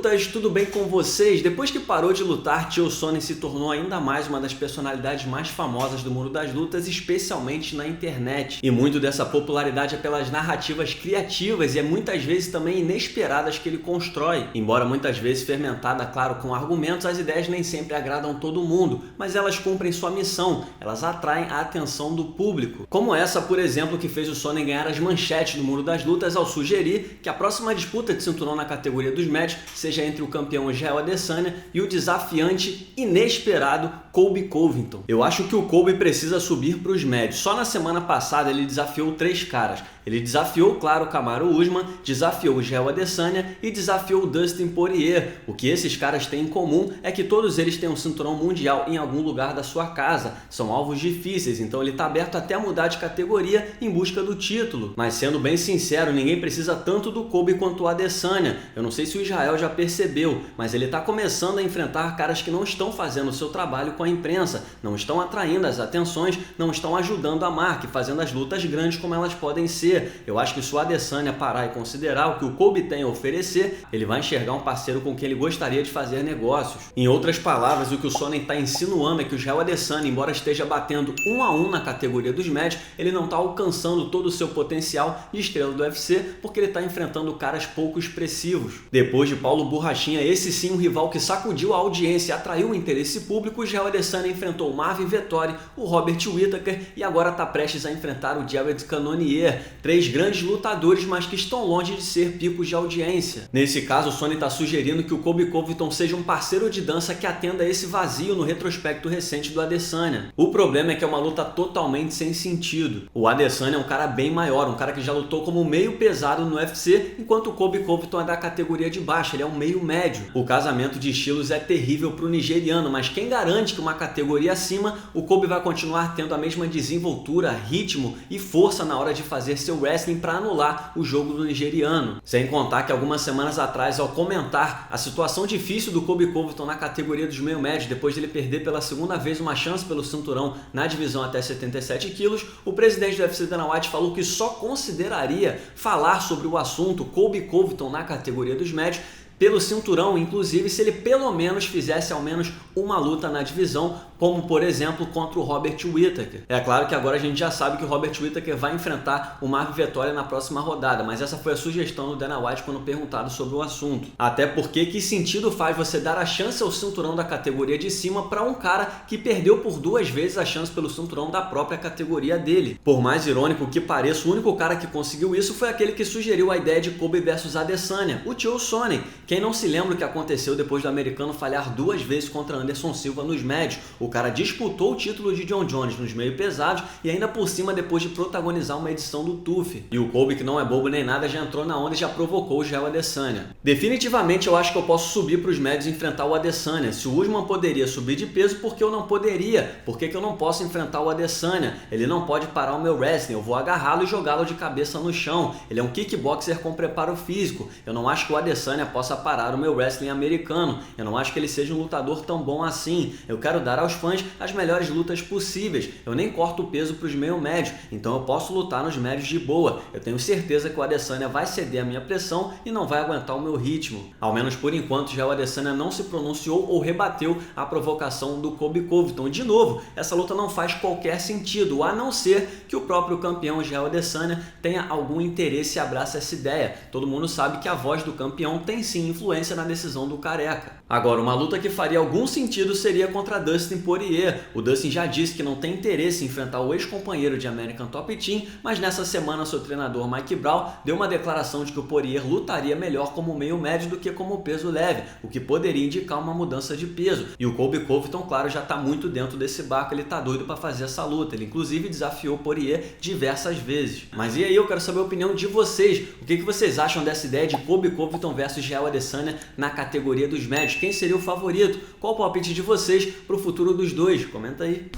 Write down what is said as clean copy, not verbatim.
lutas, tudo bem com vocês? Depois que parou de lutar, Chael Sonnen se tornou ainda mais uma das personalidades mais famosas do mundo das lutas, especialmente na internet. E muito dessa popularidade é pelas narrativas criativas e muitas vezes também inesperadas que ele constrói. Embora muitas vezes fermentada, claro, com argumentos, as ideias nem sempre agradam todo mundo, mas elas cumprem sua missão, elas atraem a atenção do público. Como essa, por exemplo, que fez o Sonnen ganhar as manchetes do mundo das lutas ao sugerir que a próxima disputa de cinturão na categoria dos médios seja entre o campeão Israel Adesanya e o desafiante inesperado Colby Covington. Eu acho que o Colby precisa subir para os médios. Só na semana passada ele desafiou 3 caras. Ele desafiou, claro, o Kamaru Usman, desafiou o Israel Adesanya e desafiou o Dustin Poirier. O que esses caras têm em comum é que todos eles têm um cinturão mundial em algum lugar da sua casa. São alvos difíceis, então ele está aberto até a mudar de categoria em busca do título. Mas sendo bem sincero, ninguém precisa tanto do Colby quanto o Adesanya. Eu não sei se o Israel já percebeu, mas ele está começando a enfrentar caras que não estão fazendo o seu trabalho com a imprensa, não estão atraindo as atenções, não estão ajudando a marca e fazendo as lutas grandes como elas podem ser. Eu acho que se o Adesanya parar e considerar o que o Colby tem a oferecer, ele vai enxergar um parceiro com quem ele gostaria de fazer negócios. Em outras palavras, o que o Sonnen está insinuando é que o Israel Adesanya, embora esteja batendo 1 a 1 na categoria dos médios, ele não está alcançando todo o seu potencial de estrela do UFC porque ele está enfrentando caras pouco expressivos. Depois de Paulo Borrachinha, esse sim um rival que sacudiu a audiência e atraiu o interesse público, o Israel Adesanya enfrentou o Marvin Vettori, o Robert Whittaker e agora está prestes a enfrentar o Jared Cannonier. 3 grandes lutadores, mas que estão longe de ser picos de audiência. Nesse caso, o Sonnen está sugerindo que o Colby Covington seja um parceiro de dança que atenda a esse vazio no retrospecto recente do Adesanya. O problema é que é uma luta totalmente sem sentido. O Adesanya é um cara bem maior, um cara que já lutou como meio pesado no UFC, enquanto o Colby Covington é da categoria de baixo, ele é um meio médio. O casamento de estilos é terrível para o nigeriano, mas quem garante que uma categoria acima, o Colby vai continuar tendo a mesma desenvoltura, ritmo e força na hora de fazer seu wrestling para anular o jogo do nigeriano. Sem contar que algumas semanas atrás, ao comentar a situação difícil do Colby Covington na categoria dos meio médios, depois de ele perder pela segunda vez uma chance pelo cinturão na divisão até 77 quilos, o presidente do UFC, Dana White, falou que só consideraria falar sobre o assunto Colby Covington na categoria dos médios pelo cinturão, inclusive se ele pelo menos fizesse ao menos uma luta na divisão, como por exemplo contra o Robert Whittaker. É claro que agora a gente já sabe que o Robert Whittaker vai enfrentar o Marvin Vettori na próxima rodada, mas essa foi a sugestão do Dana White quando perguntado sobre o assunto. Até porque que sentido faz você dar a chance ao cinturão da categoria de cima para um cara que perdeu por 2 vezes a chance pelo cinturão da própria categoria dele? Por mais irônico que pareça, o único cara que conseguiu isso foi aquele que sugeriu a ideia de Colby versus Adesanya, o Chael Sonnen. Quem não se lembra o que aconteceu depois do americano falhar 2 vezes contra Anderson Silva nos médios? O cara disputou o título de John Jones nos meio pesados e ainda por cima depois de protagonizar uma edição do TUF. E o Colby, que não é bobo nem nada, já entrou na onda e já provocou o Israel Adesanya. Definitivamente eu acho que eu posso subir para os médios e enfrentar o Adesanya. Se o Usman poderia subir de peso, por que eu não poderia? Por que eu não posso enfrentar o Adesanya? Ele não pode parar o meu wrestling, eu vou agarrá-lo e jogá-lo de cabeça no chão. Ele é um kickboxer com preparo físico. Eu não acho que o Adesanya possa parar o meu wrestling americano. Eu não acho que ele seja um lutador tão bom assim. Eu quero dar aos fãs as melhores lutas possíveis. Eu nem corto o peso para os meio médios, então eu posso lutar nos médios de boa. Eu tenho certeza que o Adesanya vai ceder a minha pressão e não vai aguentar o meu ritmo. Ao menos por enquanto, já o Adesanya não se pronunciou ou rebateu a provocação do Colby Covington. De novo, essa luta não faz qualquer sentido, a não ser que o próprio campeão Israel Adesanya tenha algum interesse e abrace essa ideia. Todo mundo sabe que a voz do campeão tem sim influência na decisão do careca. Agora, uma luta que faria algum sentido seria contra Dustin Poirier. O Dustin já disse que não tem interesse em enfrentar o ex-companheiro de American Top Team, mas nessa semana seu treinador Mike Brown deu uma declaração de que o Poirier lutaria melhor como meio médio do que como peso leve, o que poderia indicar uma mudança de peso. E o Colby Covington, claro, já está muito dentro desse barco, ele está doido para fazer essa luta. Ele inclusive desafiou o Poirier diversas vezes. Mas e aí, eu quero saber a opinião de vocês. O que vocês acham dessa ideia de Colby Covington versus Israel Adesanya na categoria dos médios? Quem seria o favorito? Qual o palpite de vocês para o futuro dos dois? Comenta aí.